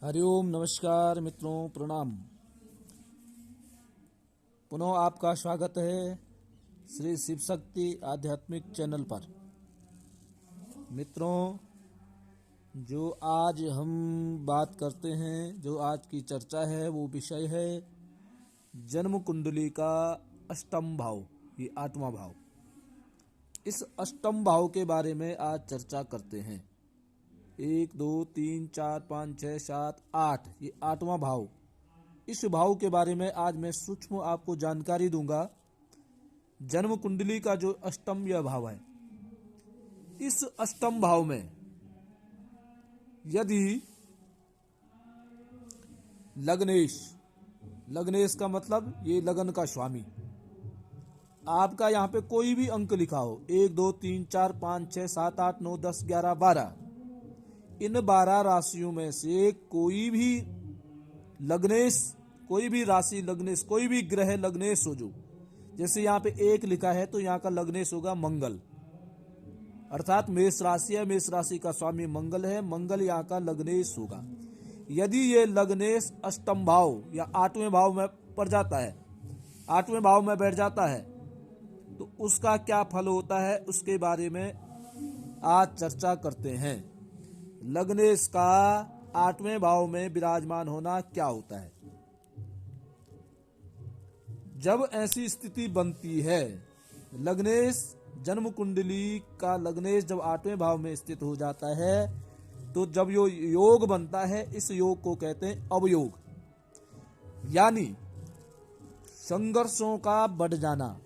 हरिओम नमस्कार मित्रों, प्रणाम। पुनः आपका स्वागत है श्री शिव शक्ति आध्यात्मिक चैनल पर। मित्रों, जो आज हम बात करते हैं, जो आज की चर्चा है, वो विषय है जन्म कुंडली का अष्टम भाव, ये आठवां भाव। इस अष्टम भाव के बारे में आज चर्चा करते हैं। 1 2 3 4 5 6 7 8, ये आठवां भाव। इस भाव के बारे में आज मैं सूक्ष्म आपको जानकारी दूंगा। जन्म कुंडली का जो अष्टम यह भाव है, इस अष्टम भाव में यदि लग्नेश का मतलब ये लगन का स्वामी, आपका यहाँ पे कोई भी अंक लिखा हो, 1 2 3 4 5 6 7 8 9 10 11 12, इन 12 राशियों में से कोई भी लग्नेश, कोई भी राशि लग्नेश, कोई भी ग्रह लग्नेश हो, जो जैसे यहाँ पे 1 लिखा है तो यहाँ का लग्नेश होगा मंगल, अर्थात मेष राशि है, मेष राशि का स्वामी मंगल है, मंगल यहाँ का लग्नेश होगा। यदि ये लग्नेश अष्टम भाव या आठवें भाव में पड़ जाता है, आठवें भाव में बैठ जाता है, तो उसका क्या फल होता है, उसके बारे में आज चर्चा करते हैं। लग्नेश का आठवें भाव में विराजमान होना क्या होता है। जब ऐसी स्थिति बनती है, लग्नेश जन्म कुंडली का लग्नेश जब आठवें भाव में स्थित हो जाता है, तो जब यो योग बनता है, इस योग को कहते हैं अवयोग, यानी संघर्षों का बढ़ जाना।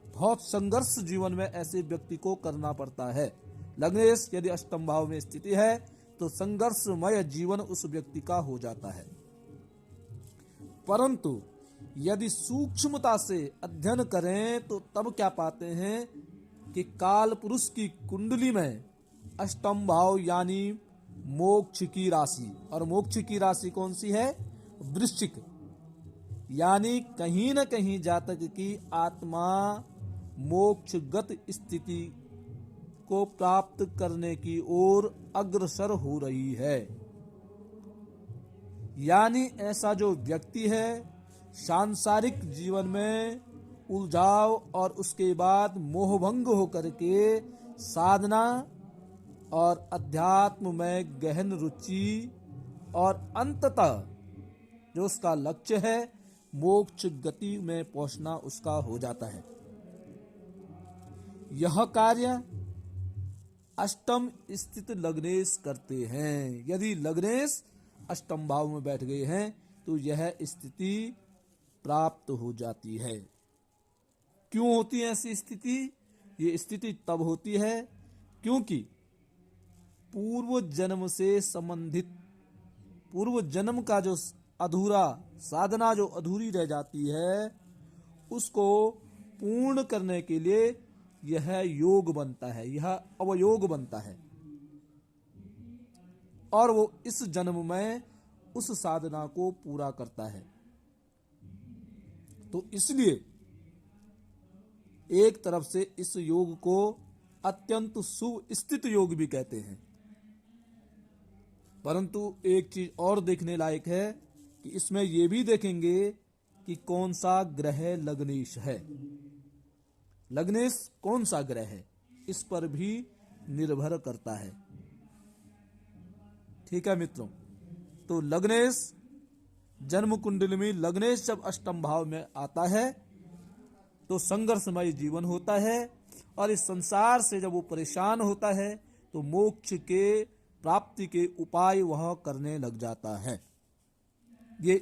बहुत संघर्ष जीवन में ऐसे व्यक्ति को करना पड़ता है। लग्नेश यदि अष्टम भाव में स्थिति है तो संघर्षमय जीवन उस व्यक्ति का हो जाता है। परंतु यदि सूक्ष्मता से अध्ययन करें तो तब क्या पाते हैं कि काल पुरुष की कुंडली में अष्टम भाव यानी मोक्ष की राशि, और मोक्ष की राशि कौन सी है? वृश्चिक, यानी कहीं न कहीं जातक की आत्मा मोक्षगत स्थिति को प्राप्त करने की ओर अग्रसर हो रही है। यानी ऐसा जो व्यक्ति है, सांसारिक जीवन में उलझाव और उसके बाद मोहभंग होकर के साधना और अध्यात्म में गहन रुचि और अंततः जो उसका लक्ष्य है मोक्ष गति में पहुंचना उसका हो जाता है। यह कार्य अष्टम स्थित लग्नेश करते हैं। यदि लग्नेश अष्टम भाव में बैठ गए हैं तो यह स्थिति प्राप्त हो जाती है। क्यों होती है ऐसी स्थिति? ये स्थिति तब होती है क्योंकि पूर्व जन्म से संबंधित, पूर्व जन्म का जो अधूरा साधना जो अधूरी रह जाती है, उसको पूर्ण करने के लिए यह योग बनता है, यह अवयोग बनता है, और वो इस जन्म में उस साधना को पूरा करता है। तो इसलिए एक तरफ से इस योग को अत्यंत शुभ स्थित योग भी कहते हैं। परंतु एक चीज और देखने लायक है कि इसमें यह भी देखेंगे कि कौन सा ग्रह लग्नेश है। लग्नेश कौन सा ग्रह है, इस पर भी निर्भर करता है। ठीक है मित्रों, तो लग्नेश जन्म कुंडली में लग्नेश जब अष्टम भाव में आता है तो संघर्षमय जीवन होता है, और इस संसार से जब वो परेशान होता है तो मोक्ष के प्राप्ति के उपाय वह करने लग जाता है। ये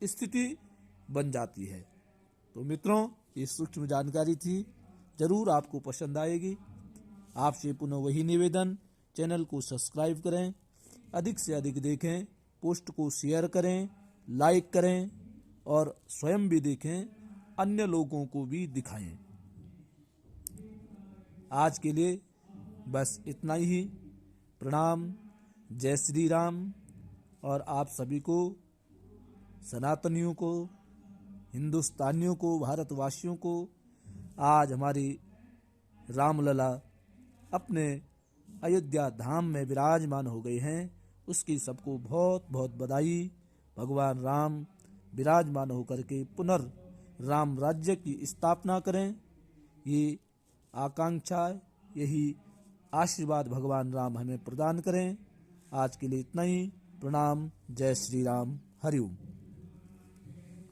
स्थिति बन जाती है। तो मित्रों, ये सूक्ष्म जानकारी थी, जरूर आपको पसंद आएगी। आपसे पुनः वही निवेदन, चैनल को सब्सक्राइब करें, अधिक से अधिक देखें, पोस्ट को शेयर करें, लाइक करें, और स्वयं भी देखें, अन्य लोगों को भी दिखाएं। आज के लिए बस इतना ही। प्रणाम, जय श्री राम। और आप सभी को, सनातनियों को, हिंदुस्तानियों को, भारतवासियों को आज हमारी रामलला अपने अयोध्या धाम में विराजमान हो गए हैं, उसकी सबको बहुत बहुत बधाई। भगवान राम विराजमान होकर के पुनर् राम राज्य की स्थापना करें, ये आकांक्षा, यही आशीर्वाद भगवान राम हमें प्रदान करें। आज के लिए इतना ही। प्रणाम। जय श्री राम। हरि ओम।